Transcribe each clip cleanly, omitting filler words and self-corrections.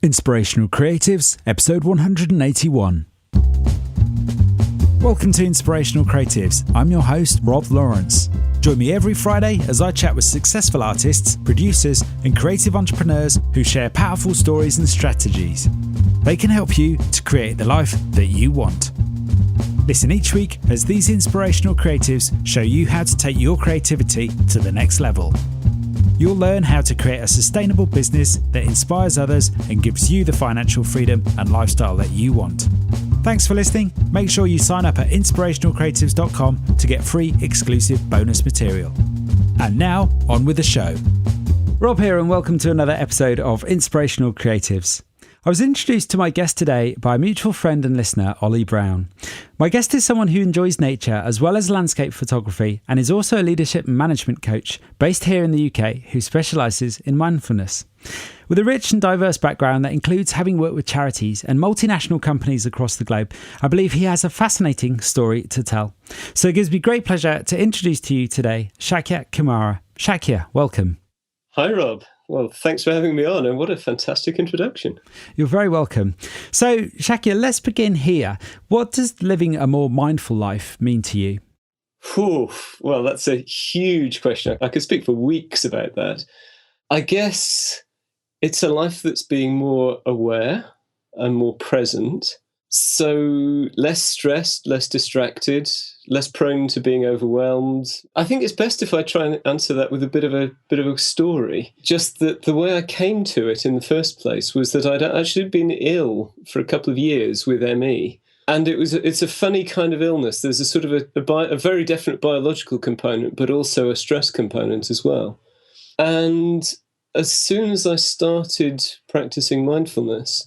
Inspirational Creatives, episode 181. Welcome to Inspirational Creatives. I'm your host, Rob Lawrence. Join me every Friday as I chat with successful artists, producers, and creative entrepreneurs who share powerful stories and strategies. They can help you to create the life that you want. Listen each week as these inspirational creatives show you how to take your creativity to the next level. You'll learn how to create a sustainable business that inspires others and gives you the financial freedom and lifestyle that you want. Thanks for listening. Make sure you sign up at inspirationalcreatives.com to get free exclusive bonus material. And now, on with the show. Rob here, and welcome to another episode of Inspirational Creatives. I was introduced to my guest today by a mutual friend and listener, Ollie Brown. My guest is someone who enjoys nature as well as landscape photography and is also a leadership and management coach based here in the UK who specialises in mindfulness. With a rich and diverse background that includes having worked with charities and multinational companies across the globe, I believe he has a fascinating story to tell. So it gives me great pleasure to introduce to you today, Shakya Kumara. Shakya, welcome. Hi, Rob. Well, thanks for having me on, and what a fantastic introduction. You're very welcome. So, Shakya, let's begin here. What does living a more mindful life mean to you? Well, that's a huge question. I could speak for weeks about that. I guess it's a life that's being more aware and more present. So less stressed, less distracted, less prone to being overwhelmed. I think it's best if I try and answer that with a bit of a story. Just that the way I came to it in the first place was that I'd actually been ill for a couple of years with ME. And it's a funny kind of illness. There's a sort of a very definite biological component, but also a stress component as well. And as soon as I started practicing mindfulness,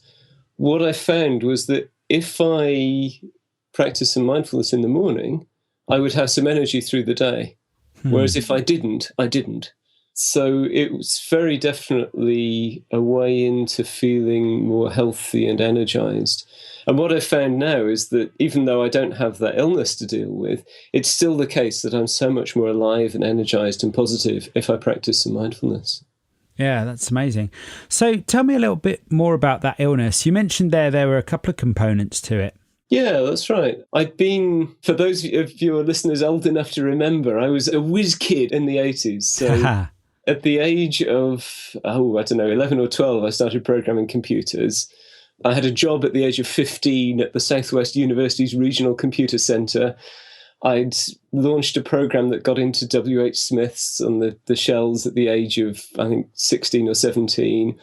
what I found was that if I practiced some mindfulness in the morning, I would have some energy through the day. Whereas if I didn't, I didn't. So it was very definitely a way into feeling more healthy and energized. And what I found now is that even though I don't have that illness to deal with, it's still the case that I'm so much more alive and energized and positive if I practice some mindfulness. Yeah, that's amazing. So tell me a little bit more about that illness. You mentioned there were a couple of components to it. Yeah, that's right. I'd been, for those of your listeners old enough to remember, I was a whiz kid in the 80s. So at the age of, 11 or 12, I started programming computers. I had a job at the age of 15 at the Southwest University's Regional Computer Centre. I'd launched a program that got into W.H. Smith's on the shelves at the age of, I think, 16 or 17.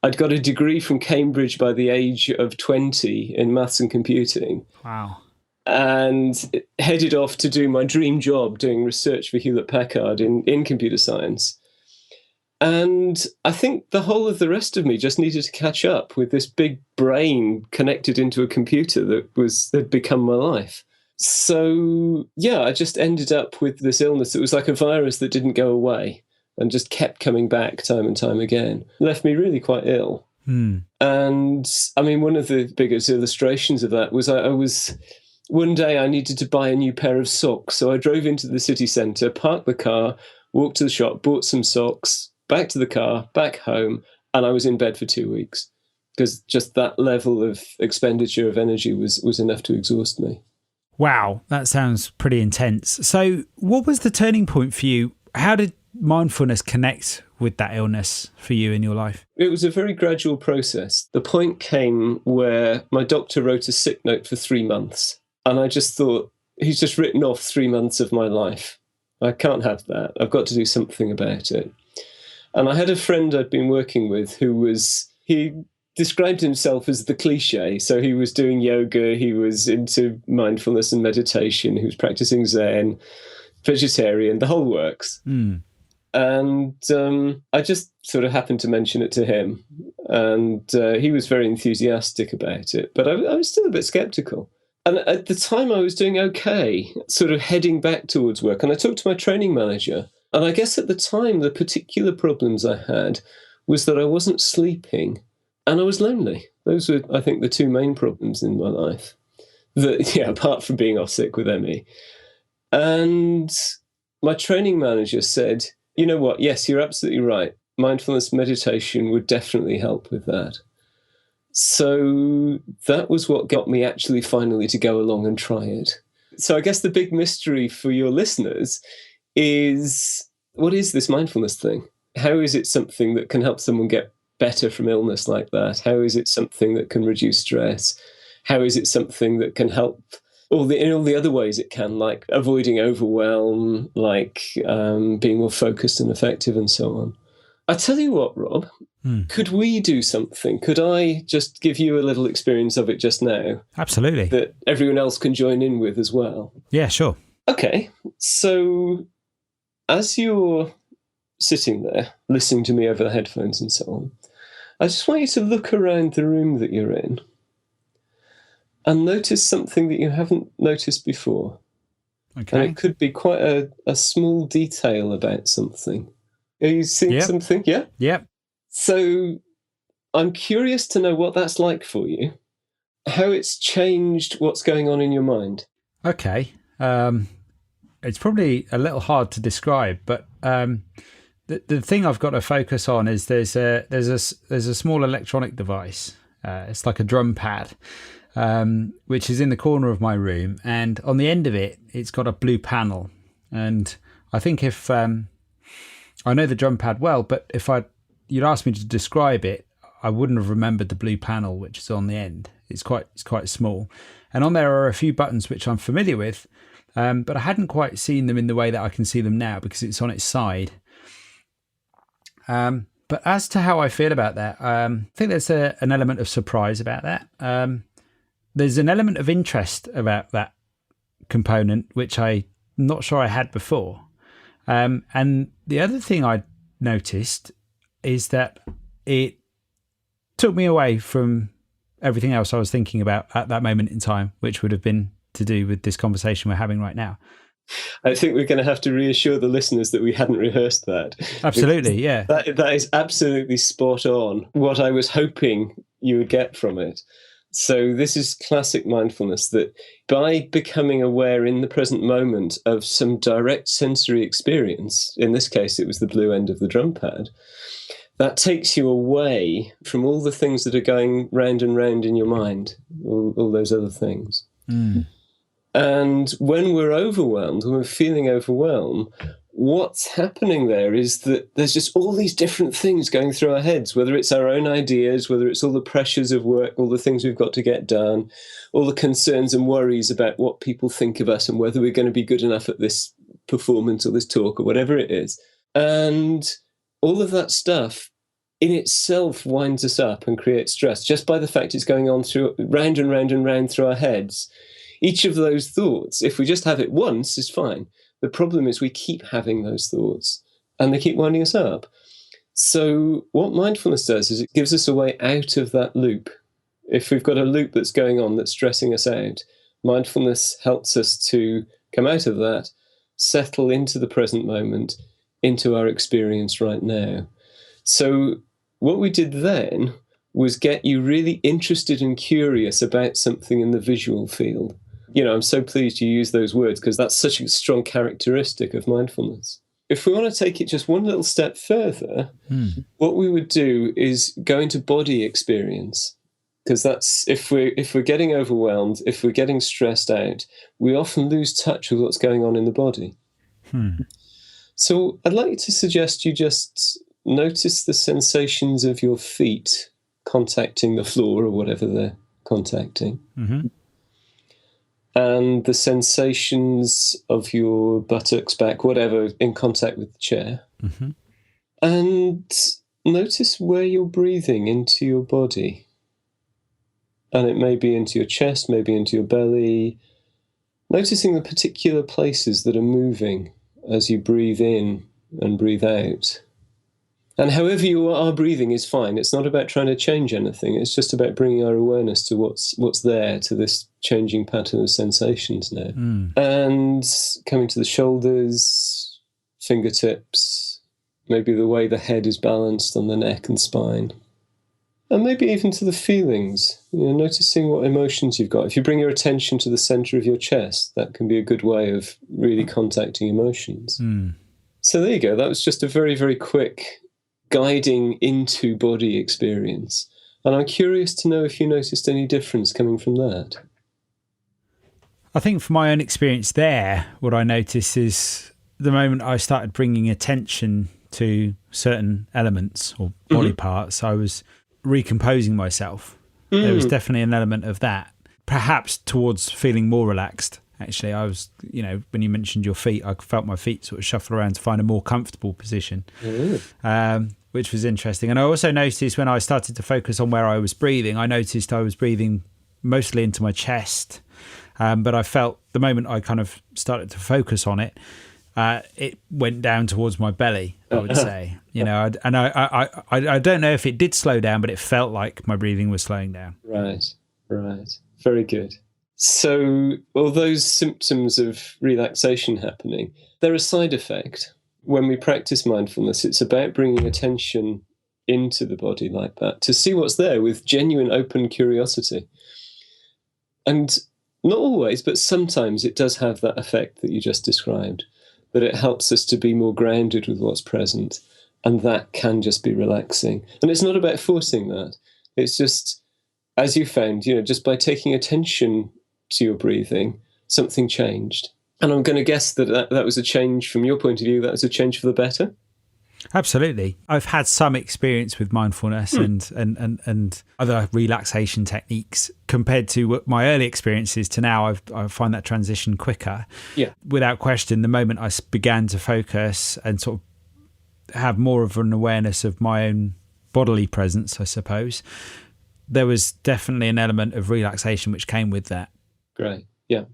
I'd got a degree from Cambridge by the age of 20 in maths and computing. Wow. And headed off to do my dream job, doing research for Hewlett-Packard in computer science. And I think the whole of the rest of me just needed to catch up with this big brain connected into a computer that had become my life. So, yeah, I just ended up with this illness that was like a virus that didn't go away and just kept coming back time and time again. Left me really quite ill. And, I mean, one of the biggest illustrations of that was one day I needed to buy a new pair of socks. So I drove into the city centre, parked the car, walked to the shop, bought some socks, back to the car, back home, and I was in bed for 2 weeks because just that level of expenditure of energy was enough to exhaust me. Wow, that sounds pretty intense. So what was the turning point for you? How did mindfulness connect with that illness for you in your life? It was a very gradual process. The point came where my doctor wrote a sick note for 3 months. And I just thought, he's just written off 3 months of my life. I can't have that. I've got to do something about it. And I had a friend I'd been working with he described himself as the cliche. So he was doing yoga, he was into mindfulness and meditation, he was practicing Zen, vegetarian, the whole works. And I just sort of happened to mention it to him. And he was very enthusiastic about it. But I was still a bit skeptical. And at the time I was doing okay, sort of heading back towards work. And I talked to my training manager. And I guess at the time, the particular problems I had was that I wasn't sleeping. And I was lonely. Those were, I think, the two main problems in my life. Apart from being off sick with ME. And my training manager said, you know what? Yes, you're absolutely right. Mindfulness meditation would definitely help with that. So that was what got me actually finally to go along and try it. So I guess the big mystery for your listeners is, what is this mindfulness thing? How is it something that can help someone get better from illness like that? How is it something that can reduce stress? How is it something that can help in all the other ways it can, like avoiding overwhelm, like being more focused and effective and so on? I tell you what, Rob, could we do something? Could I just give you a little experience of it just now? Absolutely. That everyone else can join in with as well? Yeah, sure. Okay, so as you're sitting there listening to me over the headphones and so on, I just want you to look around the room that you're in and notice something that you haven't noticed before. Okay. And it could be quite a small detail about something. Are you seeing something? Yeah? Yep. So I'm curious to know what that's like for you, how it's changed what's going on in your mind. Okay. It's probably a little hard to describe, but the thing I've got to focus on is there's a small electronic device. It's like a drum pad, which is in the corner of my room, and on the end of it, it's got a blue panel. And I think if I know the drum pad well, but if you'd asked me to describe it, I wouldn't have remembered the blue panel, which is on the end. It's quite small, and on there are a few buttons which I'm familiar with, but I hadn't quite seen them in the way that I can see them now because it's on its side. But as to how I feel about that, I think there's an element of surprise about that. There's an element of interest about that component, which I'm not sure I had before. And the other thing I noticed is that it took me away from everything else I was thinking about at that moment in time, which would have been to do with this conversation we're having right now. I think we're going to have to reassure the listeners that we hadn't rehearsed that. Absolutely, yeah. That is absolutely spot on what I was hoping you would get from it. So this is classic mindfulness, that by becoming aware in the present moment of some direct sensory experience, in this case it was the blue end of the drum pad, that takes you away from all the things that are going round and round in your mind, all those other things. Mm. And when we're overwhelmed, when we're feeling overwhelmed, what's happening there is that there's just all these different things going through our heads, whether it's our own ideas, whether it's all the pressures of work, all the things we've got to get done, all the concerns and worries about what people think of us and whether we're going to be good enough at this performance or this talk or whatever it is. And all of that stuff in itself winds us up and creates stress just by the fact it's going on through round and round and round through our heads. Each of those thoughts, if we just have it once, is fine. The problem is we keep having those thoughts and they keep winding us up. So what mindfulness does is it gives us a way out of that loop. If we've got a loop that's going on that's stressing us out, mindfulness helps us to come out of that, settle into the present moment, into our experience right now. So what we did then was get you really interested and curious about something in the visual field. You know, I'm so pleased you use those words because that's such a strong characteristic of mindfulness. If we want to take it just one little step further, what we would do is go into body experience, because that's if we're getting overwhelmed, if we're getting stressed out, we often lose touch with what's going on in the body. So I'd like to suggest you just notice the sensations of your feet contacting the floor or whatever they're contacting. Mm-hmm. And the sensations of your buttocks, back, whatever, in contact with the chair. Mm-hmm. And notice where you're breathing into your body. And it may be into your chest, maybe into your belly. Noticing the particular places that are moving as you breathe in and breathe out. And however you are breathing is fine. It's not about trying to change anything. It's just about bringing our awareness to what's there, to this changing pattern of sensations now. And coming to the shoulders, fingertips, maybe the way the head is balanced on the neck and spine. And maybe even to the feelings, noticing what emotions you've got. If you bring your attention to the center of your chest, that can be a good way of really contacting emotions. So there you go. That was just a very, very quick guiding into body experience. And I'm curious to know if you noticed any difference coming from that. I think from my own experience there, what I noticed is the moment I started bringing attention to certain elements or body parts, I was recomposing myself. There was definitely an element of that, perhaps towards feeling more relaxed. Actually, I was, when you mentioned your feet, I felt my feet sort of shuffle around to find a more comfortable position, which was interesting. And I also noticed when I started to focus on where I was breathing, I noticed I was breathing mostly into my chest. But I felt the moment I kind of started to focus on it, it went down towards my belly, I would say. I don't know if it did slow down, but it felt like my breathing was slowing down. Right. Very good. So all those symptoms of relaxation happening, they're a side effect. When we practice mindfulness, it's about bringing attention into the body like that to see what's there with genuine open curiosity. And not always, but sometimes it does have that effect that you just described, that it helps us to be more grounded with what's present. And that can just be relaxing. And it's not about forcing that. It's just, as you found, just by taking attention to your breathing, something changed. And I'm going to guess that was a change from your point of view, that was a change for the better? Absolutely. I've had some experience with mindfulness and other relaxation techniques compared to my early experiences to now. I find that transition quicker. Yeah. Without question, the moment I began to focus and sort of have more of an awareness of my own bodily presence, I suppose, there was definitely an element of relaxation which came with that. Great. Yeah.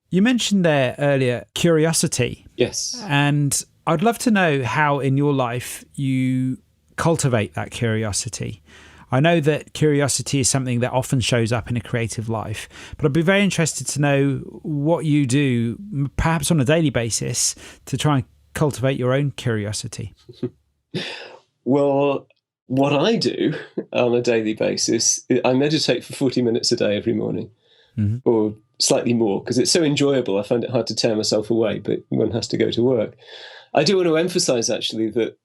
You mentioned there earlier curiosity. Yes. And I'd love to know how in your life you cultivate that curiosity. I know that curiosity is something that often shows up in a creative life, but I'd be very interested to know what you do, perhaps on a daily basis, to try and cultivate your own curiosity. Well, what I do on a daily basis, I meditate for 40 minutes a day every morning, or slightly more, because it's so enjoyable. I find it hard to tear myself away, but one has to go to work. I do want to emphasize, actually, that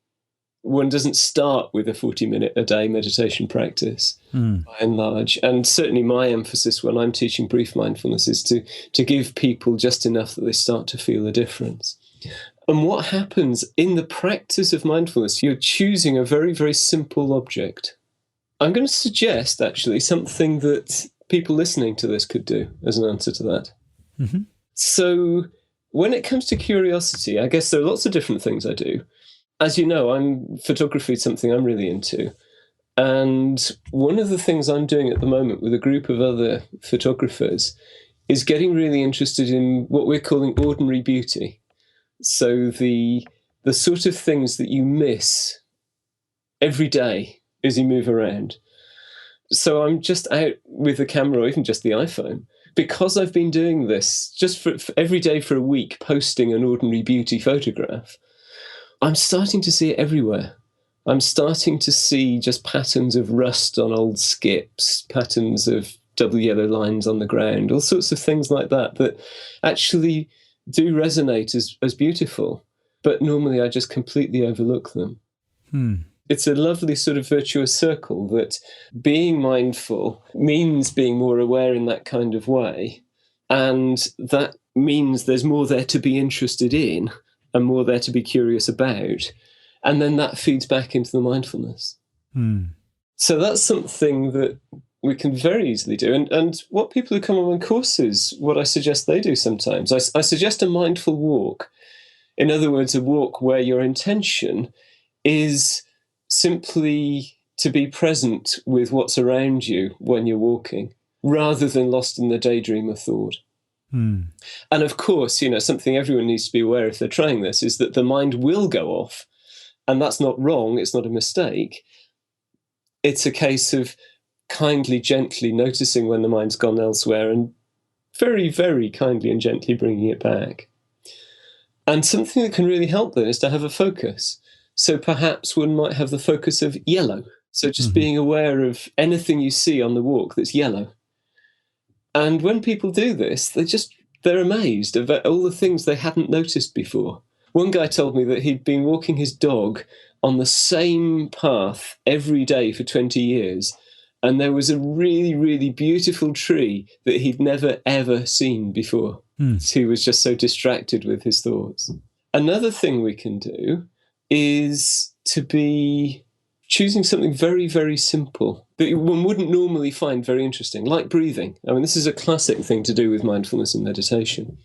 one doesn't start with a 40-minute-a-day meditation practice, by and large. And certainly my emphasis when I'm teaching brief mindfulness is to give people just enough that they start to feel a difference. And what happens in the practice of mindfulness, you're choosing a very, very simple object. I'm going to suggest, actually, something that people listening to this could do as an answer to that. So when it comes to curiosity, I guess there are lots of different things I do. As you know, photography is something I'm really into. And one of the things I'm doing at the moment with a group of other photographers is getting really interested in what we're calling ordinary beauty. So the sort of things that you miss every day as you move around. So I'm just out with the camera or even just the iPhone. Because I've been doing this just for every day for a week, posting an ordinary beauty photograph, I'm starting to see it everywhere. I'm starting to see just patterns of rust on old skips, patterns of double yellow lines on the ground, all sorts of things like that actually do resonate as beautiful. But normally I just completely overlook them. It's a lovely sort of virtuous circle that being mindful means being more aware in that kind of way. And that means there's more there to be interested in and more there to be curious about. And then that feeds back into the mindfulness. So that's something that we can very easily do. And what people who come on courses, what I suggest they do sometimes, I suggest a mindful walk. In other words, a walk where your intention is simply to be present with what's around you when you're walking, rather than lost in the daydream of thought. And of course, something everyone needs to be aware if they're trying this is that the mind will go off. And that's not wrong. It's not a mistake. It's a case of kindly, gently noticing when the mind's gone elsewhere and very, very kindly and gently bringing it back. And something that can really help then is to have a focus. So perhaps one might have the focus of yellow. So just being aware of anything you see on the walk that's yellow. And when people do this, they're amazed about all the things they hadn't noticed before. One guy told me that he'd been walking his dog on the same path every day for 20 years. And there was a really, really beautiful tree that he'd never, ever seen before. He was just so distracted with his thoughts. Another thing we can do is to be choosing something very, very simple that one wouldn't normally find very interesting, like breathing. I mean, this is a classic thing to do with mindfulness and meditation.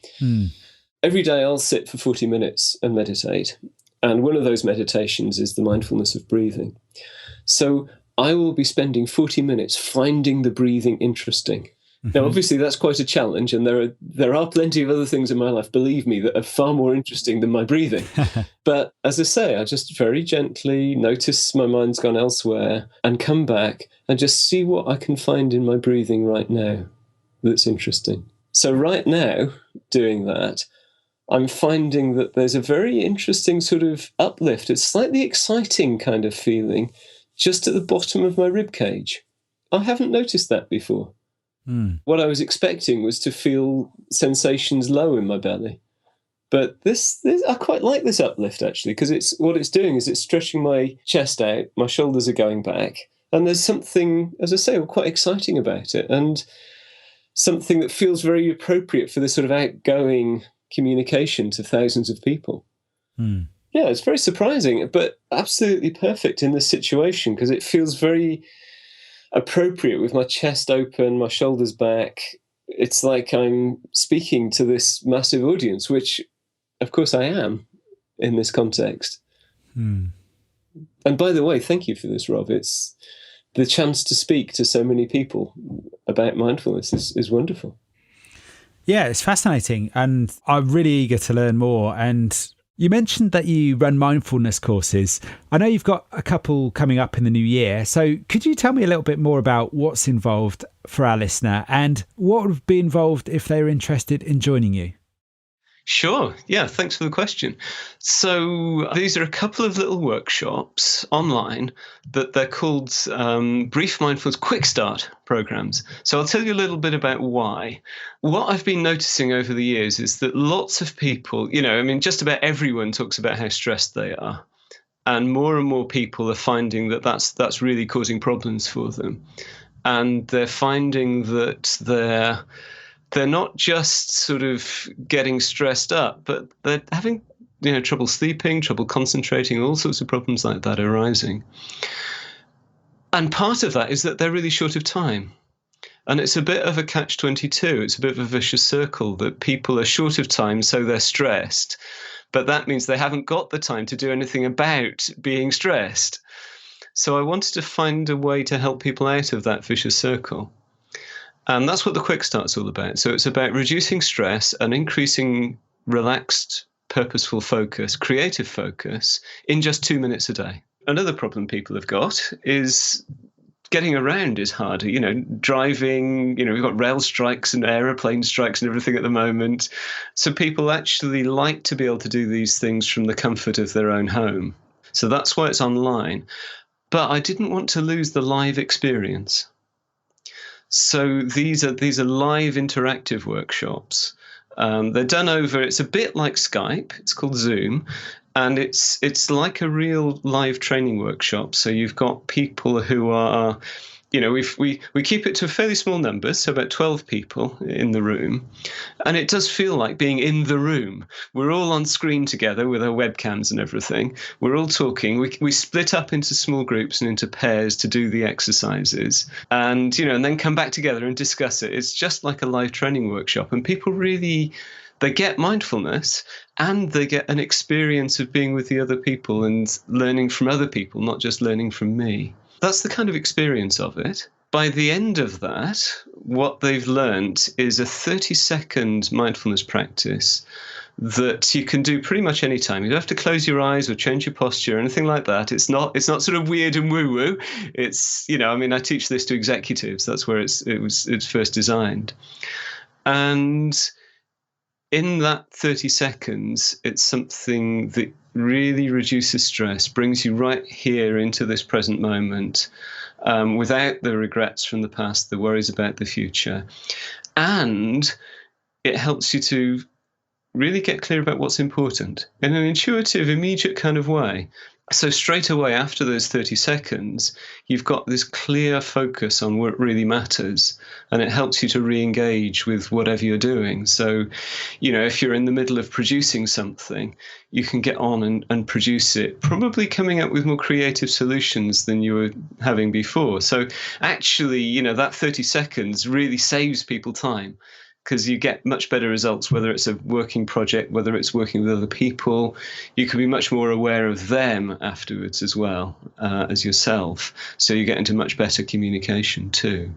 Every day I'll sit for 40 minutes and meditate. And one of those meditations is the mindfulness of breathing. So I will be spending 40 minutes finding the breathing interesting. Now, obviously, that's quite a challenge, and there are plenty of other things in my life, believe me, that are far more interesting than my breathing. But as I say, I just very gently notice my mind's gone elsewhere and come back and just see what I can find in my breathing right now that's interesting. So right now, doing that, I'm finding that there's a very interesting sort of uplift. It's slightly exciting kind of feeling just at the bottom of my rib cage. I haven't noticed that before. What I was expecting was to feel sensations low in my belly. But this I quite like this uplift, actually, because what it's doing is it's stretching my chest out, my shoulders are going back, and there's something, as I say, quite exciting about it, and something that feels very appropriate for this sort of outgoing communication to thousands of people. Yeah, it's very surprising, but absolutely perfect in this situation, because it feels very appropriate with my chest open, my shoulders back. It's like I'm speaking to this massive audience, which, of course, I am in this context. And by the way, thank you for this, Rob. It's the chance to speak to so many people about mindfulness is wonderful. Yeah, it's fascinating, and I'm really eager to learn more. And you mentioned that you run mindfulness courses. I know you've got a couple coming up in the new year. So could you tell me a little bit more about what's involved for our listener and what would be involved if they're interested in joining you? Sure. Yeah, thanks for the question. So these are a couple of little workshops online that they're called Brief Mindfulness Quick Start programs. So I'll tell you a little bit about why. What I've been noticing over the years is that lots of people, just about everyone talks about how stressed they are. And more people are finding that that's really causing problems for them. And they're finding that they're not just sort of getting stressed up, but they're having trouble sleeping, trouble concentrating, all sorts of problems like that arising. And part of that is that they're really short of time. And it's a bit of a catch-22. It's a bit of a vicious circle that people are short of time, so they're stressed. But that means they haven't got the time to do anything about being stressed. So I wanted to find a way to help people out of that vicious circle. And that's what the Quick Start's all about. So it's about reducing stress and increasing relaxed, purposeful focus, creative focus in just 2 minutes a day. Another problem people have got is getting around is harder. Driving, we've got rail strikes and aeroplane strikes and everything at the moment. So people actually like to be able to do these things from the comfort of their own home. So that's why it's online. But I didn't want to lose the live experience. So these are live interactive workshops. They're done over, it's a bit like Skype, it's called Zoom, and it's like a real live training workshop. So you've got people who are, we keep it to a fairly small number, so about 12 people in the room. And it does feel like being in the room. We're all on screen together with our webcams and everything. We're all talking. We split up into small groups and into pairs to do the exercises and, and then come back together and discuss it. It's just like a live training workshop. And people really, they get mindfulness and they get an experience of being with the other people and learning from other people, not just learning from me. That's the kind of experience of it. By the end of that, what they've learned is a 30-second mindfulness practice that you can do pretty much any time. You don't have to close your eyes or change your posture or anything like that. It's not sort of weird and woo-woo. It's, I teach this to executives. That's where it's first designed. And in that 30 seconds, it's something that really reduces stress, brings you right here into this present moment, without the regrets from the past, the worries about the future. And it helps you to really get clear about what's important in an intuitive, immediate kind of way. So straight away after those 30 seconds, you've got this clear focus on what really matters, and it helps you to re-engage with whatever you're doing. So, if you're in the middle of producing something, you can get on and produce it, probably coming up with more creative solutions than you were having before. So actually, that 30 seconds really saves people time, because you get much better results, whether it's a working project, whether it's working with other people. You can be much more aware of them afterwards as well as yourself. So you get into much better communication too.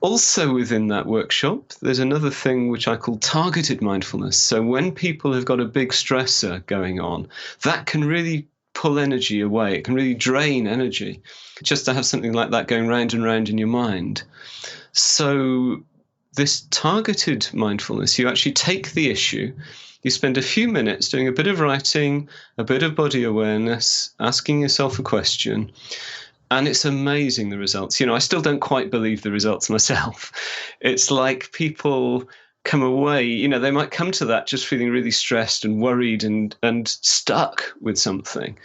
Also within that workshop, there's another thing which I call targeted mindfulness. So when people have got a big stressor going on, that can really pull energy away. It can really drain energy just to have something like that going round and round in your mind. So this targeted mindfulness, you actually take the issue, you spend a few minutes doing a bit of writing, a bit of body awareness, asking yourself a question, and it's amazing, the results. I still don't quite believe the results myself. It's like people come away, they might come to that just feeling really stressed and worried and stuck with something.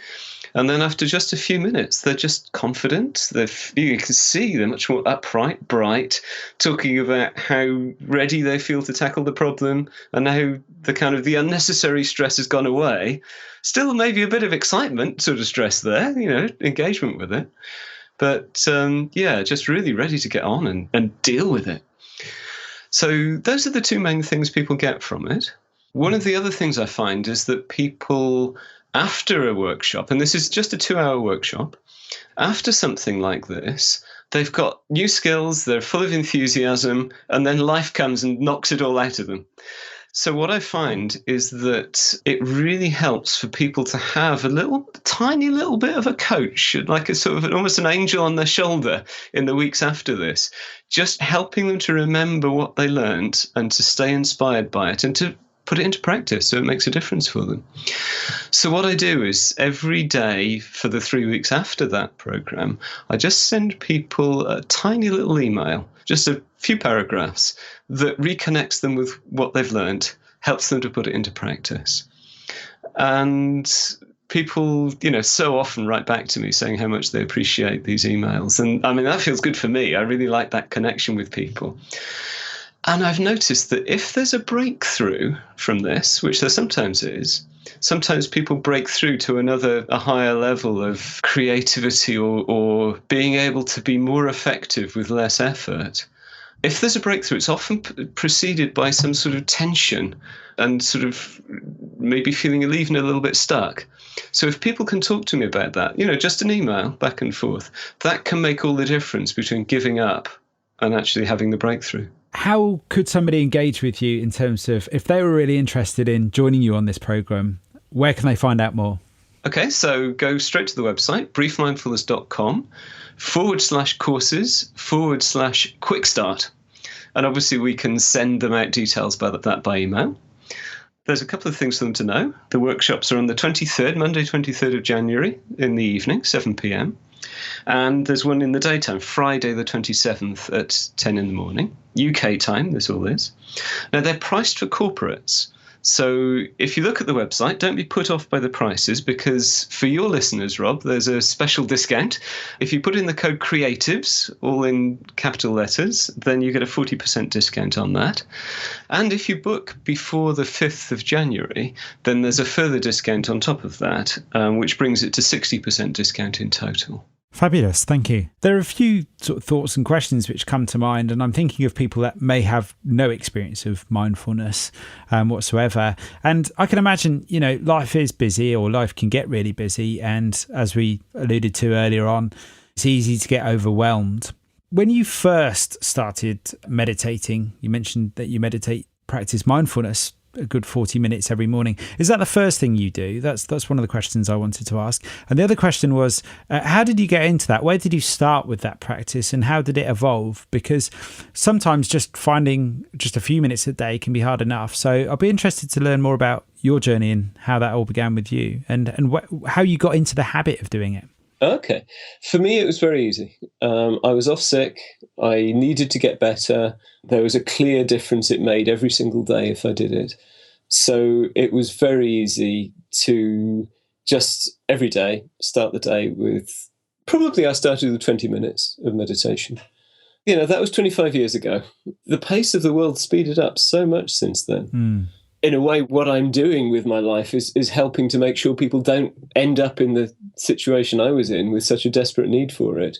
And then after just a few minutes, they're just confident. You can see they're much more upright, bright, talking about how ready they feel to tackle the problem and how the unnecessary stress has gone away. Still maybe a bit of excitement, sort of stress there, engagement with it. But just really ready to get on and deal with it. So those are the two main things people get from it. One of the other things I find is that people, after a workshop, and this is just a 2-hour workshop, after something like this, they've got new skills, they're full of enthusiasm, and then life comes and knocks it all out of them. So what I find is that it really helps for people to have a tiny little bit of a coach, like a sort of almost an angel on their shoulder in the weeks after this, just helping them to remember what they learned and to stay inspired by it and to put it into practice so it makes a difference for them. So what I do is every day for the 3 weeks after that program, I just send people a tiny little email, just a few paragraphs that reconnects them with what they've learned, helps them to put it into practice. And people, so often write back to me saying how much they appreciate these emails. And I mean, that feels good for me. I really like that connection with people. And I've noticed that if there's a breakthrough from this, which there sometimes is, sometimes people break through to a higher level of creativity or being able to be more effective with less effort. If there's a breakthrough, it's often preceded by some sort of tension and sort of maybe feeling even a little bit stuck. So if people can talk to me about that, just an email back and forth, that can make all the difference between giving up and actually having the breakthrough. How could somebody engage with you in terms of, if they were really interested in joining you on this program, where can they find out more? Okay, so go straight to the website, briefmindfulness.com/courses/quick start. And obviously we can send them out details about that by email. There's a couple of things for them to know. The workshops are on the 23rd, Monday 23rd of January in the evening, 7 p.m. And there's one in the daytime, Friday the 27th at 10 in the morning, UK time, this all is. Now, they're priced for corporates. So if you look at the website, don't be put off by the prices, because for your listeners, Rob, there's a special discount. If you put in the code CREATIVES, all in capital letters, then you get a 40% discount on that. And if you book before the 5th of January, then there's a further discount on top of that, which brings it to 60% discount in total. Fabulous, thank you. There are a few sort of thoughts and questions which come to mind, and I'm thinking of people that may have no experience of mindfulness whatsoever. And I can imagine, life is busy, or life can get really busy. And as we alluded to earlier on, it's easy to get overwhelmed. When you first started meditating, you mentioned that you practice mindfulness a good 40 minutes every morning. Is that the first thing you do? That's one of the questions I wanted to ask. And the other question was, how did you get into that? Where did you start with that practice, and how did it evolve? Because sometimes just finding just a few minutes a day can be hard enough. So I'll be interested to learn more about your journey and how that all began with you, and how you got into the habit of doing it. Okay. For me, it was very easy. I was off sick. I needed to get better. There was a clear difference it made every single day if I did it. So it was very easy to just every day, start the day with, probably I started with 20 minutes of meditation. That was 25 years ago. The pace of the world speeded up so much since then. In a way, what I'm doing with my life is helping to make sure people don't end up in the situation I was in with such a desperate need for it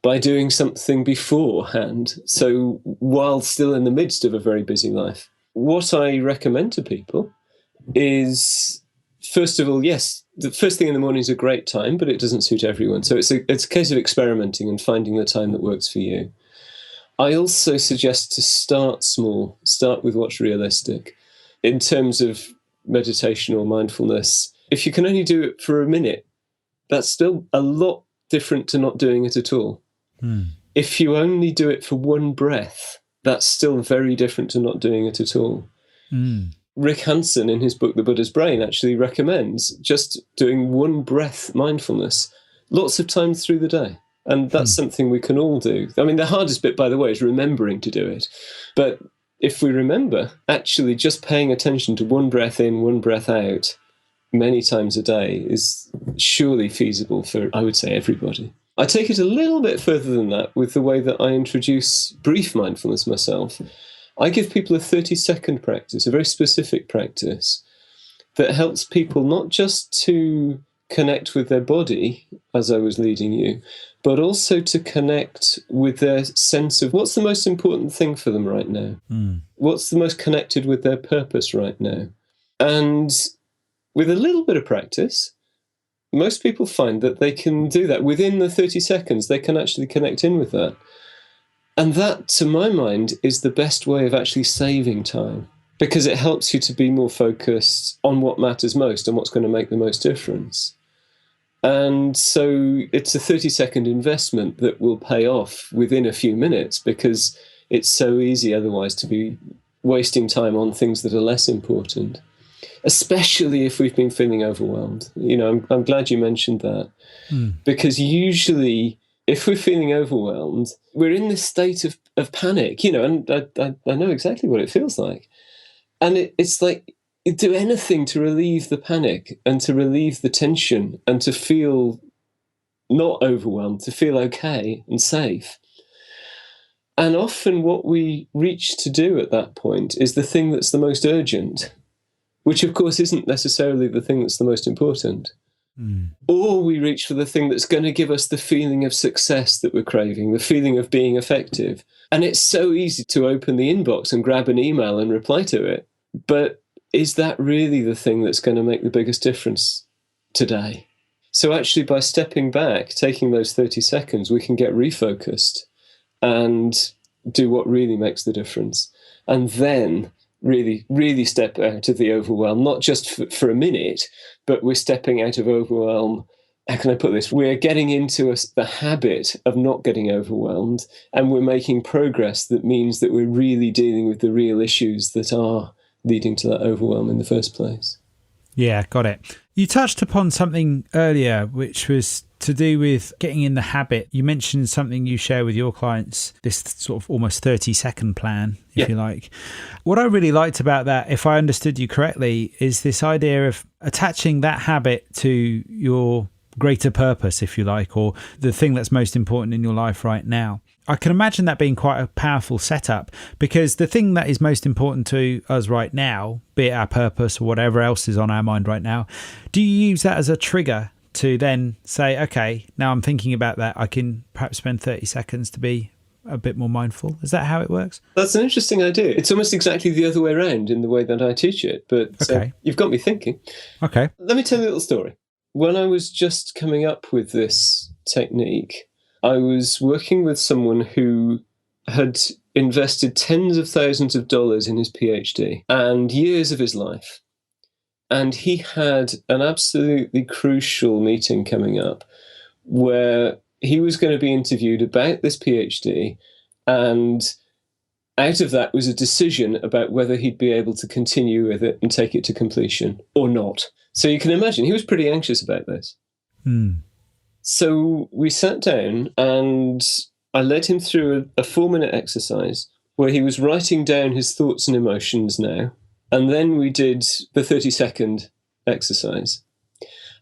by doing something beforehand. So while still in the midst of a very busy life, what I recommend to people is, first of all, yes, the first thing in the morning is a great time, but it doesn't suit everyone. So it's a case of experimenting and finding the time that works for you. I also suggest to start small, start with what's realistic. In terms of meditation or mindfulness, if you can only do it for a minute, that's still a lot different to not doing it at all. If you only do it for one breath, that's still very different to not doing it at all. Rick Hansen, in his book, The Buddha's Brain, actually recommends just doing one breath mindfulness lots of times through the day. And that's something we can all do. I mean, the hardest bit, by the way, is remembering to do it. But if we remember, actually just paying attention to one breath in, one breath out, many times a day is surely feasible for, I would say, everybody. I take it a little bit further than that with the way that I introduce brief mindfulness myself. I give people a 30-second practice, a very specific practice that helps people not just to connect with their body, as I was leading you, but also to connect with their sense of what's the most important thing for them right now. What's the most connected with their purpose right now. And with a little bit of practice, most people find that they can do that. Within the 30 seconds, they can actually connect in with that. And that, to my mind, is the best way of actually saving time, because it helps you to be more focused on what matters most and what's going to make the most difference. And so it's a 30-second investment that will pay off within a few minutes, because it's so easy otherwise to be wasting time on things that are less important, especially if we've been feeling overwhelmed. I'm glad you mentioned that, because usually if we're feeling overwhelmed, we're in this state of panic, and I know exactly what it feels like. And it's like, do anything to relieve the panic and to relieve the tension and to feel not overwhelmed, to feel okay and safe. And often what we reach to do at that point is the thing that's the most urgent, which of course isn't necessarily the thing that's the most important. Or we reach for the thing that's going to give us the feeling of success that we're craving, the feeling of being effective. And it's so easy to open the inbox and grab an email and reply to it. But is that really the thing that's going to make the biggest difference today? So actually, by stepping back, taking those 30 seconds, we can get refocused and do what really makes the difference. And then really, really step out of the overwhelm, not just for a minute, but we're stepping out of overwhelm. How can I put this? We're getting into the habit of not getting overwhelmed, and we're making progress that means that we're really dealing with the real issues that are leading to that overwhelm in the first place. Yeah, got it. You touched upon something earlier, which was to do with getting in the habit. You mentioned something you share with your clients, this sort of almost 30-second plan, if you like. What I really liked about that, if I understood you correctly, is this idea of attaching that habit to your greater purpose, if you like, or the thing that's most important in your life right now. I can imagine that being quite a powerful setup, because the thing that is most important to us right now, be it our purpose or whatever else is on our mind right now, do you use that as a trigger to then say, okay, now I'm thinking about that, I can perhaps spend 30 seconds to be a bit more mindful? Is that how it works? That's an interesting idea. It's almost exactly the other way around in the way that I teach it, but okay. You've got me thinking. Okay. Let me tell you a little story. When I was just coming up with this technique, I was working with someone who had invested tens of thousands of dollars in his PhD and years of his life. And he had an absolutely crucial meeting coming up where he was going to be interviewed about this PhD, and out of that was a decision about whether he'd be able to continue with it and take it to completion or not. So you can imagine he was pretty anxious about this. So we sat down and I led him through a 4-minute exercise where he was writing down his thoughts and emotions now. And then we did the 30-second exercise.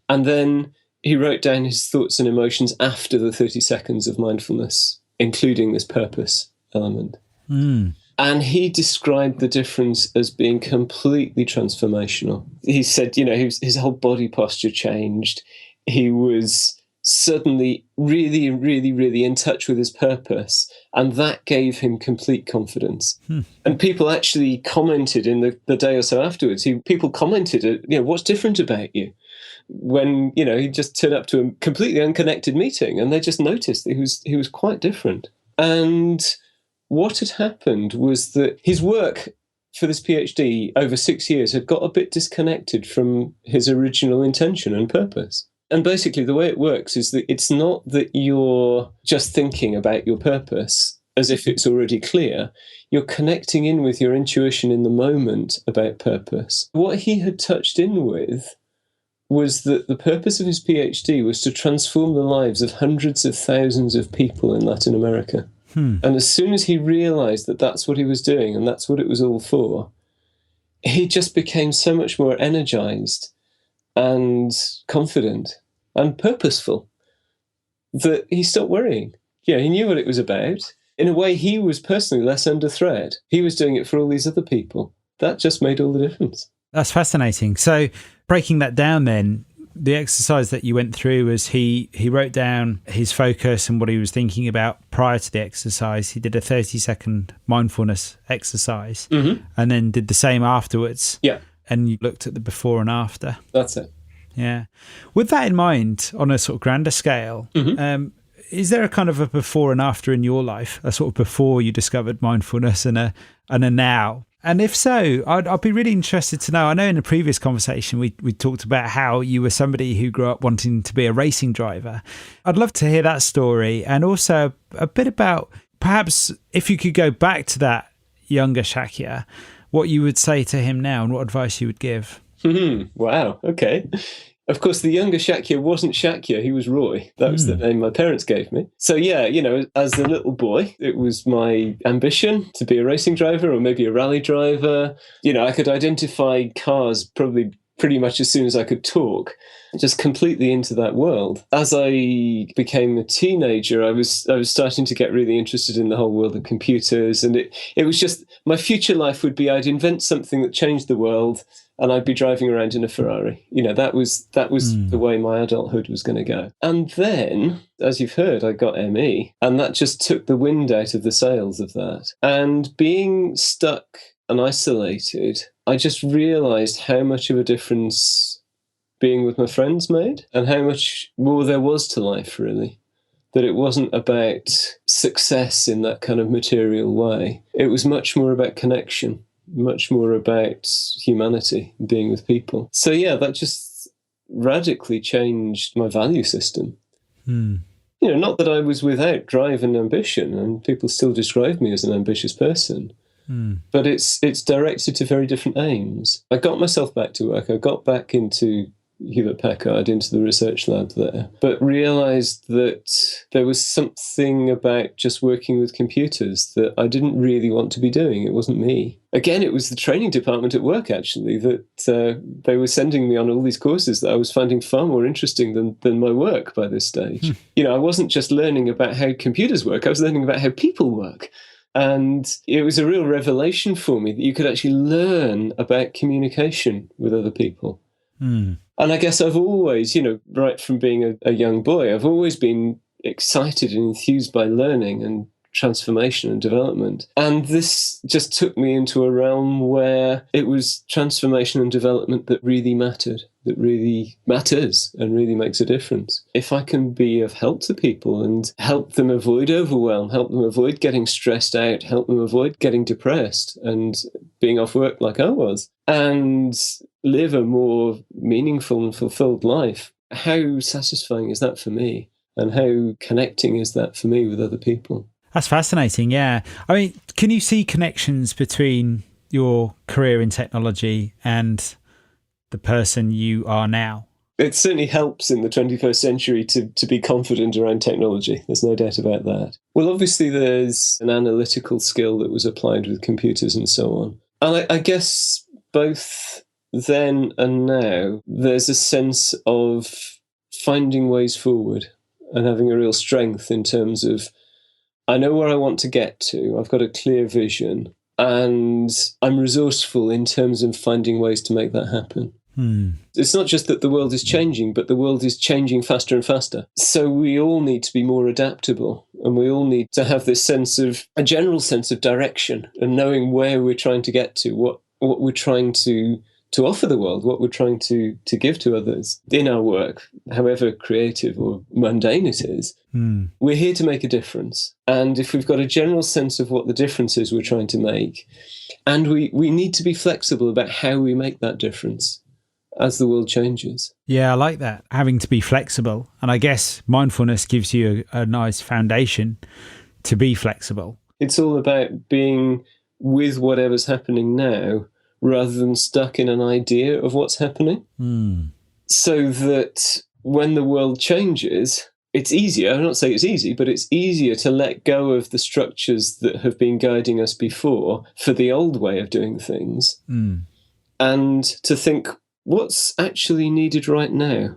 And then he wrote down his thoughts and emotions after the 30 seconds of mindfulness, including this purpose element. And he described the difference as being completely transformational. He said, his whole body posture changed. He was suddenly really, really, really in touch with his purpose. And that gave him complete confidence. And people actually commented in the day or so afterwards. People commented, what's different about you? When, he just turned up to a completely unconnected meeting, and they just noticed that he was quite different. And what had happened was that his work for this PhD over 6 years had got a bit disconnected from his original intention and purpose. And basically the way it works is that it's not that you're just thinking about your purpose as if it's already clear. You're connecting in with your intuition in the moment about purpose. What he had touched in with was that the purpose of his PhD was to transform the lives of hundreds of thousands of people in Latin America. And as soon as he realised that that's what he was doing and that's what it was all for, he just became so much more energised and confident and purposeful that he stopped worrying. He knew what it was about. In a way, he was personally less under threat. He was doing it for all these other people. That just made all the difference. That's fascinating. So breaking that down then, the exercise that you went through was he wrote down his focus and what he was thinking about prior to the exercise. He did a 30-second mindfulness exercise and then did the same afterwards. Yeah. And you looked at the before and after. That's it. Yeah. With that in mind, on a sort of grander scale, is there a kind of a before and after in your life, a sort of before you discovered mindfulness and a now? And if so, I'd be really interested to know. I know in a previous conversation, we talked about how you were somebody who grew up wanting to be a racing driver. I'd love to hear that story, and also a bit about perhaps if you could go back to that younger Shakya, what you would say to him now and what advice you would give. Wow. Okay. Of course, the younger Shakya wasn't Shakya, he was Roy. That was the name my parents gave me. So yeah, as a little boy, it was my ambition to be a racing driver or maybe a rally driver. I could identify cars probably pretty much as soon as I could talk, just completely into that world. As I became a teenager, I was starting to get really interested in the whole world of computers, and it was just my future life would be I'd invent something that changed the world, and I'd be driving around in a Ferrari. That was the way my adulthood was going to go. And then, as you've heard, I got ME, and that just took the wind out of the sails of that. And being stuck and isolated, I just realised how much of a difference being with my friends made, and how much more there was to life, really. That it wasn't about success in that kind of material way. It was much more about connection, much more about humanity, being with people. So yeah, that just radically changed my value system. Not that I was without drive and ambition, and people still describe me as an ambitious person. But it's directed to very different aims. I got myself back to work. I got back into Hewlett-Packard, into the research lab there, but realised that there was something about just working with computers that I didn't really want to be doing. It wasn't me. Again, it was the training department at work, actually, that they were sending me on all these courses that I was finding far more interesting than my work by this stage. I wasn't just learning about how computers work, I was learning about how people work. And it was a real revelation for me that you could actually learn about communication with other people. And I guess I've always, right from being a young boy, I've always been excited and enthused by learning and transformation and development. And this just took me into a realm where it was transformation and development that really mattered, that really matters and really makes a difference. If I can be of help to people and help them avoid overwhelm, help them avoid getting stressed out, help them avoid getting depressed and being off work like I was, and live a more meaningful and fulfilled life, how satisfying is that for me? And how connecting is that for me with other people? That's fascinating, yeah. I mean, can you see connections between your career in technology and the person you are now? It certainly helps in the 21st century to be confident around technology. There's no doubt about that. Well, obviously, there's an analytical skill that was applied with computers and so on. And I guess both then and now, there's a sense of finding ways forward and having a real strength in terms of, I know where I want to get to, I've got a clear vision, and I'm resourceful in terms of finding ways to make that happen. It's not just that the world is changing, but the world is changing faster and faster. So we all need to be more adaptable, and we all need to have this a general sense of direction and knowing where we're trying to get to, what we're trying to offer the world, what we're trying to give to others in our work, however creative or mundane it is. We're here to make a difference. And if we've got a general sense of what the difference is we're trying to make, and we need to be flexible about how we make that difference as the world changes. Yeah, I like that, having to be flexible. And I guess mindfulness gives you a nice foundation to be flexible. It's all about being with whatever's happening now rather than stuck in an idea of what's happening. So that when the world changes, it's easier, I'm not saying it's easy, but it's easier to let go of the structures that have been guiding us before for the old way of doing things, and to think, what's actually needed right now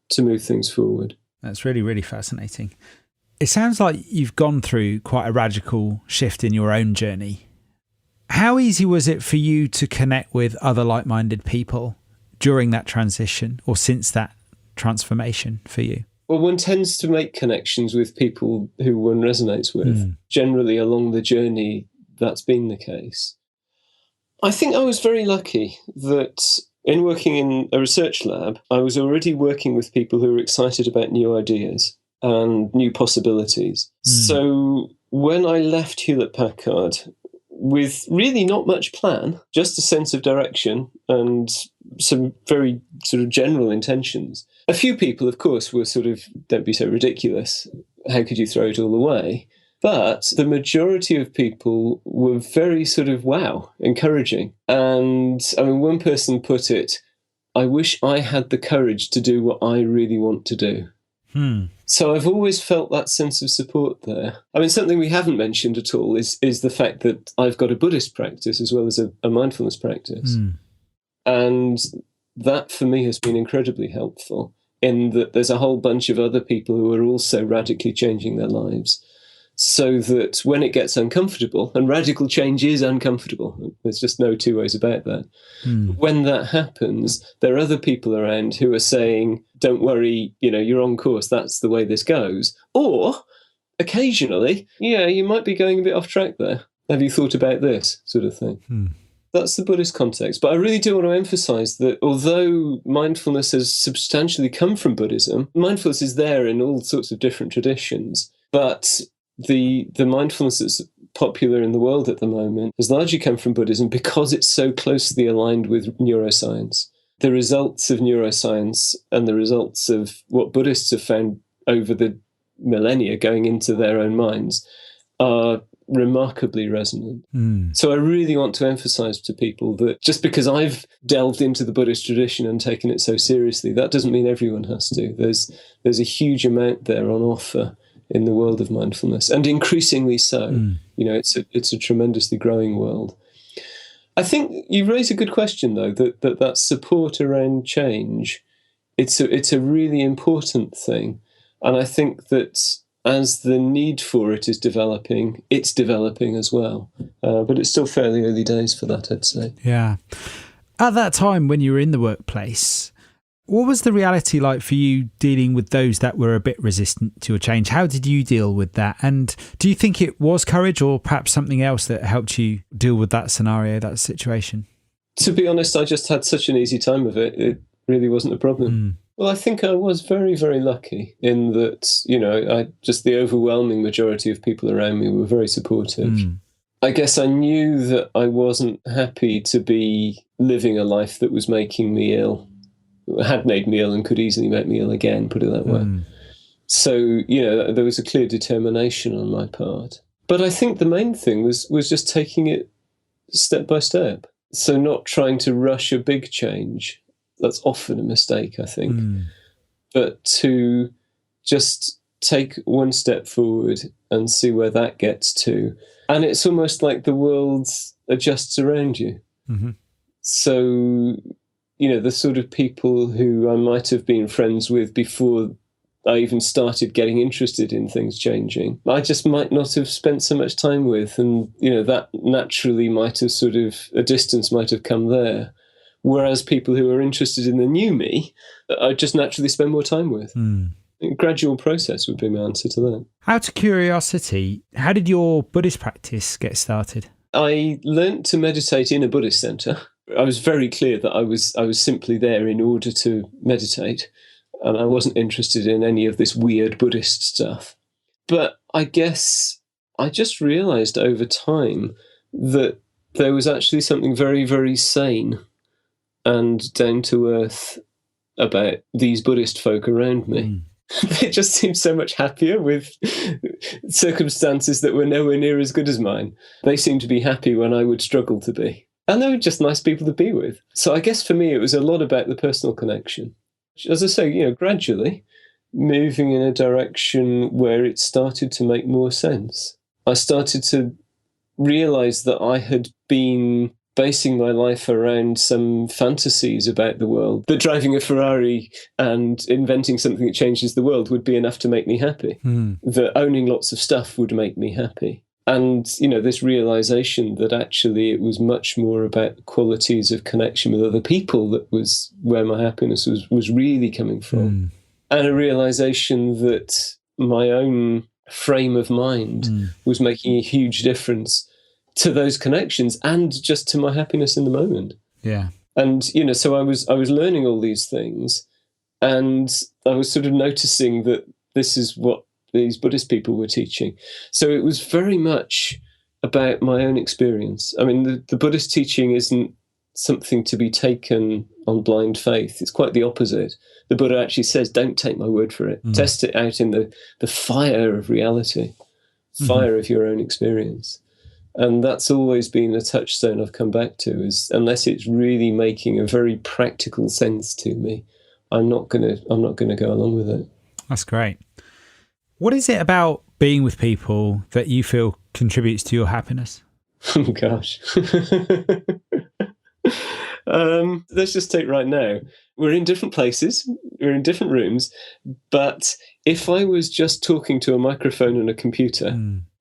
to move things forward? That's really, really fascinating. It sounds like you've gone through quite a radical shift in your own journey. How easy was it for you to connect with other like-minded people during that transition or since that transformation for you? Well, one tends to make connections with people who one resonates with. Generally, along the journey, that's been the case. I think I was very lucky that in working in a research lab, I was already working with people who were excited about new ideas and new possibilities. So when I left Hewlett-Packard, with really not much plan, just a sense of direction and some very sort of general intentions. A few people, of course, were sort of, don't be so ridiculous, how could you throw it all away? But the majority of people were very sort of, wow, encouraging. And I mean, one person put it, I wish I had the courage to do what I really want to do. So I've always felt that sense of support there. I mean, something we haven't mentioned at all is the fact that I've got a Buddhist practice as well as a mindfulness practice. And that for me has been incredibly helpful in that there's a whole bunch of other people who are also radically changing their lives. So that when it gets uncomfortable, and radical change is uncomfortable, there's just no two ways about that. When that happens, there are other people around who are saying, don't worry, you're on course, that's the way this goes. Or occasionally, you might be going a bit off track there. Have you thought about this sort of thing? That's the Buddhist context. But I really do want to emphasize that although mindfulness has substantially come from Buddhism, mindfulness is there in all sorts of different traditions. But the mindfulness that's popular in the world at the moment has largely come from Buddhism because it's so closely aligned with neuroscience. The results of neuroscience and the results of what Buddhists have found over the millennia going into their own minds are remarkably resonant. So I really want to emphasize to people that just because I've delved into the Buddhist tradition and taken it so seriously, that doesn't mean everyone has to. There's a huge amount there on offer in the world of mindfulness, and increasingly so. It's a tremendously growing world. I think you raise a good question, though, that support around change, it's a really important thing. And I think that as the need for it is developing, it's developing as well. But it's still fairly early days for that, I'd say. Yeah. At that time when you were in the workplace, what was the reality like for you dealing with those that were a bit resistant to a change? How did you deal with that? And do you think it was courage or perhaps something else that helped you deal with that scenario, that situation? To be honest, I just had such an easy time of it. It really wasn't a problem. Well, I think I was very, very lucky in that, just the overwhelming majority of people around me were very supportive. I guess I knew that I wasn't happy to be living a life that was making me ill. Had made me ill and could easily make me ill again, put it that way. So, there was a clear determination on my part. But I think the main thing was just taking it step by step. So not trying to rush a big change. That's often a mistake, I think. But to just take one step forward and see where that gets to. And it's almost like the world adjusts around you. So the sort of people who I might have been friends with before I even started getting interested in things changing, I just might not have spent so much time with. And, that naturally might have a distance might have come there. Whereas people who are interested in the new me, I just naturally spend more time with. A gradual process would be my answer to that. Out of curiosity, how did your Buddhist practice get started? I learnt to meditate in a Buddhist centre. I was very clear that I was simply there in order to meditate. And I wasn't interested in any of this weird Buddhist stuff. But I guess I just realised over time that there was actually something very, very sane and down to earth about these Buddhist folk around me. They just seemed so much happier with circumstances that were nowhere near as good as mine. They seemed to be happy when I would struggle to be. And they were just nice people to be with. So I guess for me, it was a lot about the personal connection. As I say, gradually moving in a direction where it started to make more sense. I started to realise that I had been basing my life around some fantasies about the world, that driving a Ferrari and inventing something that changes the world would be enough to make me happy, that owning lots of stuff would make me happy. And, this realisation that actually it was much more about the qualities of connection with other people that was where my happiness was really coming from. And a realisation that my own frame of mind was making a huge difference to those connections and just to my happiness in the moment. Yeah. And, so I was learning all these things, and I was sort of noticing that this is what these Buddhist people were teaching. So it was very much about my own experience. I mean, the Buddhist teaching isn't something to be taken on blind faith. It's quite the opposite. The Buddha actually says, don't take my word for it. Test it out in the fire of reality, fire of your own experience. And that's always been a touchstone I've come back to, is unless it's really making a very practical sense to me, I'm not gonna go along with it. That's great. What is it about being with people that you feel contributes to your happiness? Oh, gosh. Let's just take right now. We're in different places, we're in different rooms, but if I was just talking to a microphone and a computer,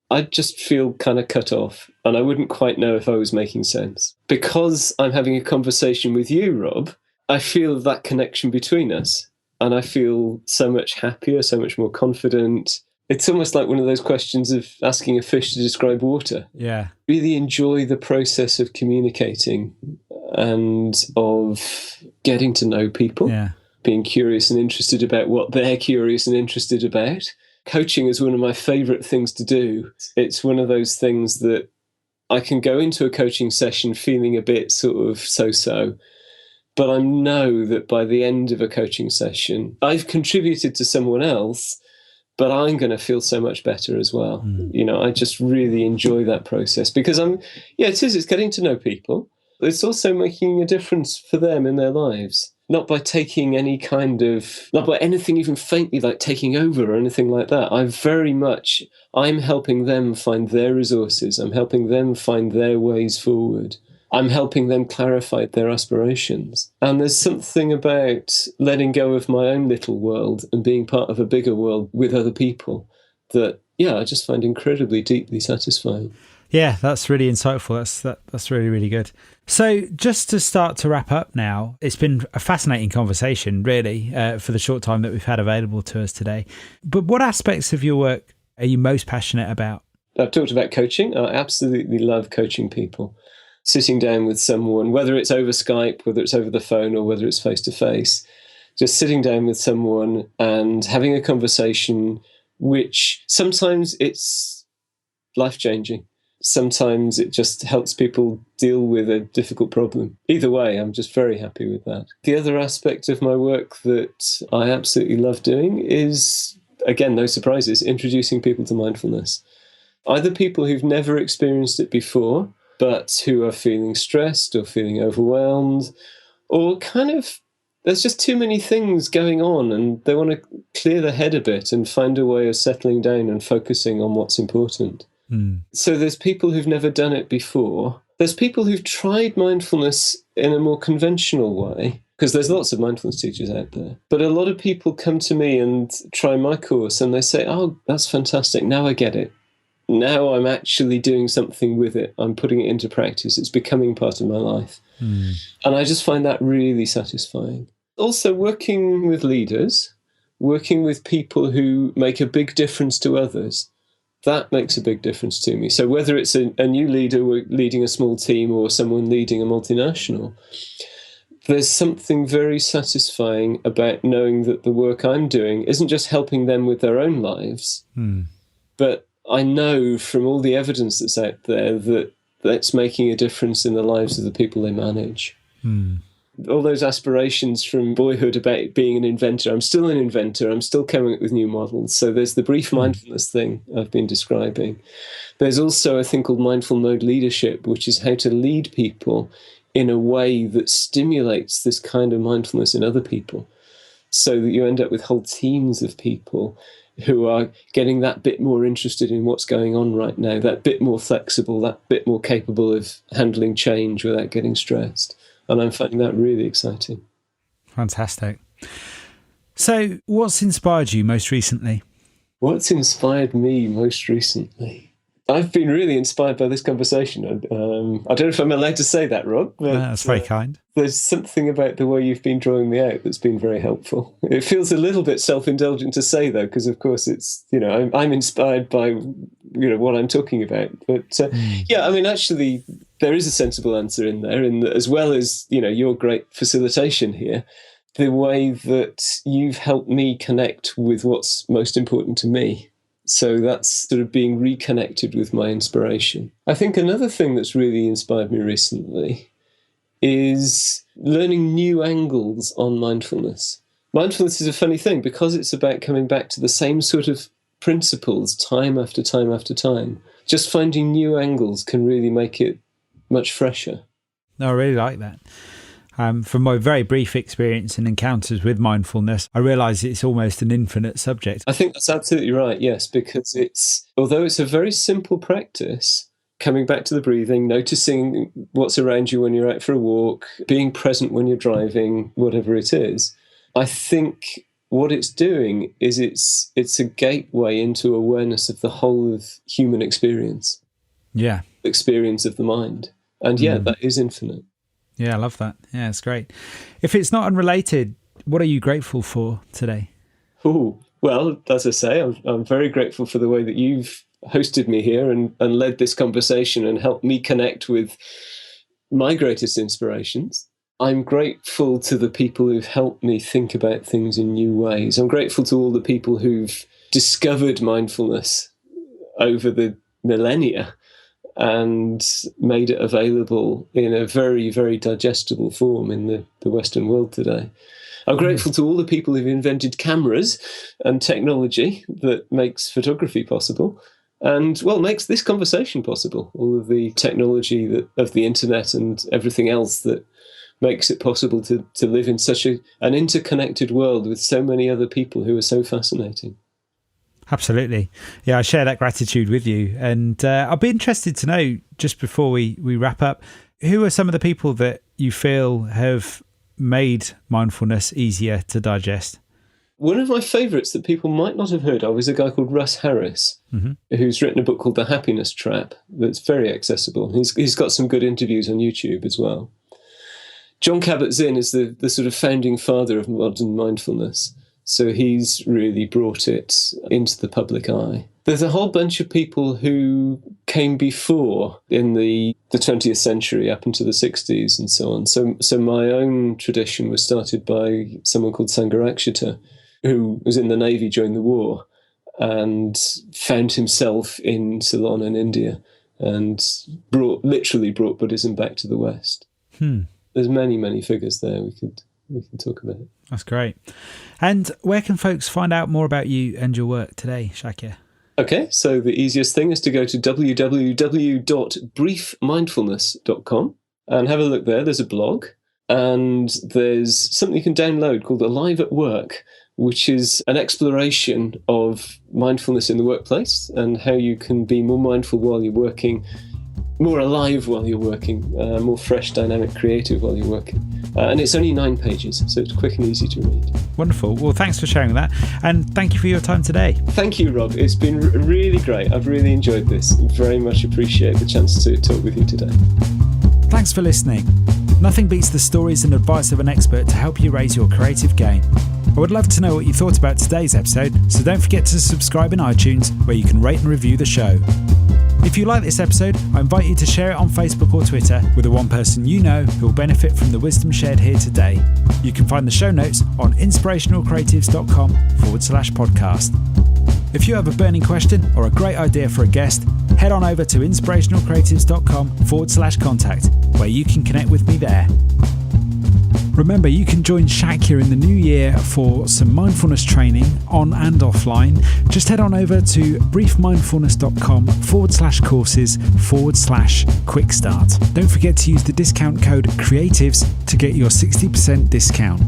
I'd just feel kind of cut off, and I wouldn't quite know if I was making sense. Because I'm having a conversation with you, Rob, I feel that connection between us. And I feel so much happier, so much more confident. It's almost like one of those questions of asking a fish to describe water. Yeah. Really enjoy the process of communicating and of getting to know people, being curious and interested about what they're curious and interested about. Coaching is one of my favourite things to do. It's one of those things that I can go into a coaching session feeling a bit sort of so-so, but I know that by the end of a coaching session, I've contributed to someone else, but I'm going to feel so much better as well. I just really enjoy that process because it's getting to know people. It's also making a difference for them in their lives, not by taking not by anything even faintly like taking over or anything like that. I'm helping them find their resources. I'm helping them find their ways forward. I'm helping them clarify their aspirations. And there's something about letting go of my own little world and being part of a bigger world with other people that, I just find incredibly, deeply satisfying. Yeah, that's really insightful. That's really, really good. So just to start to wrap up now, it's been a fascinating conversation, really, for the short time that we've had available to us today. But what aspects of your work are you most passionate about? I've talked about coaching. I absolutely love coaching people. Sitting down with someone, whether it's over Skype, whether it's over the phone, or whether it's face-to-face, just sitting down with someone and having a conversation, which sometimes it's life-changing. Sometimes it just helps people deal with a difficult problem. Either way, I'm just very happy with that. The other aspect of my work that I absolutely love doing is, again, no surprises, introducing people to mindfulness. Either people who've never experienced it before, but who are feeling stressed or feeling overwhelmed, or kind of, there's just too many things going on and they want to clear their head a bit and find a way of settling down and focusing on what's important. So there's people who've never done it before. There's people who've tried mindfulness in a more conventional way, because there's lots of mindfulness teachers out there. But a lot of people come to me and try my course and they say, oh, that's fantastic. Now I get it. Now I'm actually doing something with it. I'm putting it into practice. It's becoming part of my life. And I just find that really satisfying. Also, working with leaders, working with people who make a big difference to others, that makes a big difference to me. So whether it's a new leader leading a small team or someone leading a multinational, there's something very satisfying about knowing that the work I'm doing isn't just helping them with their own lives, but I know from all the evidence that's out there that that's making a difference in the lives of the people they manage. All those aspirations from boyhood about being an inventor, I'm still an inventor, I'm still coming up with new models. So there's the brief mindfulness thing I've been describing. There's also a thing called mindful mode leadership, which is how to lead people in a way that stimulates this kind of mindfulness in other people, so that you end up with whole teams of people who are getting that bit more interested in what's going on right now, that bit more flexible, that bit more capable of handling change without getting stressed. And I'm finding that really exciting. Fantastic. So what's inspired you most recently? What's inspired me most recently? I've been really inspired by this conversation. I don't know if I'm allowed to say that, Rob. But, that's very kind. There's something about the way you've been drawing me out that's been very helpful. It feels a little bit self-indulgent to say, though, because, of course, it's, I'm inspired by, what I'm talking about. But, actually, there is a sensible answer in there, as well as, your great facilitation here, the way that you've helped me connect with what's most important to me. So that's sort of being reconnected with my inspiration. I think another thing that's really inspired me recently is learning new angles on mindfulness. Mindfulness is a funny thing because it's about coming back to the same sort of principles time after time after time. Just finding new angles can really make it much fresher. No, I really like that. From my very brief experience and encounters with mindfulness, I realise it's almost an infinite subject. I think that's absolutely right, yes, because although it's a very simple practice, coming back to the breathing, noticing what's around you when you're out for a walk, being present when you're driving, whatever it is, I think what it's doing is it's a gateway into awareness of the whole of human experience. Yeah. Experience of the mind. And that is infinite. Yeah, I love that. Yeah, it's great. If it's not unrelated, what are you grateful for today? Oh, well, as I say, I'm very grateful for the way that you've hosted me here and led this conversation and helped me connect with my greatest inspirations. I'm grateful to the people who've helped me think about things in new ways. I'm grateful to all the people who've discovered mindfulness over the millennia and made it available in a very, very digestible form in the Western world today. I'm grateful to all the people who've invented cameras and technology that makes photography possible and, makes this conversation possible. All of the technology of the internet and everything else that makes it possible to live in such an interconnected world with so many other people who are so fascinating. Absolutely. Yeah, I share that gratitude with you. And I'll be interested to know, just before we wrap up, who are some of the people that you feel have made mindfulness easier to digest? One of my favourites that people might not have heard of is a guy called Russ Harris, who's written a book called The Happiness Trap that's very accessible. He's got some good interviews on YouTube as well. Jon Kabat-Zinn is the sort of founding father of modern mindfulness. So he's really brought it into the public eye. There's a whole bunch of people who came before in the 20th century, up into the 60s and so on. So my own tradition was started by someone called Sangharakshita, who was in the Navy during the war and found himself in Ceylon in India and literally brought Buddhism back to the West. There's many, many figures there we can talk about. That's great. And where can folks find out more about you and your work today, Shakya? Okay, so the easiest thing is to go to www.briefmindfulness.com and have a look there. There's a blog and there's something you can download called Alive at Work, which is an exploration of mindfulness in the workplace and how you can be more mindful while you're working more alive while you're working, more fresh, dynamic, creative while you're working. And it's only 9 pages, so it's quick and easy to read. Wonderful. Well, thanks for sharing that. And thank you for your time today. Thank you, Rob. It's been really great. I've really enjoyed this. Very much appreciate the chance to talk with you today. Thanks for listening. Nothing beats the stories and advice of an expert to help you raise your creative game. I would love to know what you thought about today's episode, so don't forget to subscribe in iTunes, where you can rate and review the show. If you like this episode, I invite you to share it on Facebook or Twitter with the one person you know who will benefit from the wisdom shared here today. You can find the show notes on inspirationalcreatives.com/podcast. If you have a burning question or a great idea for a guest, head on over to inspirationalcreatives.com/contact, where you can connect with me there. Remember, you can join Shakya in the new year for some mindfulness training on and offline. Just head on over to briefmindfulness.com/courses/quick start. Don't forget to use the discount code CREATIVES to get your 60% discount.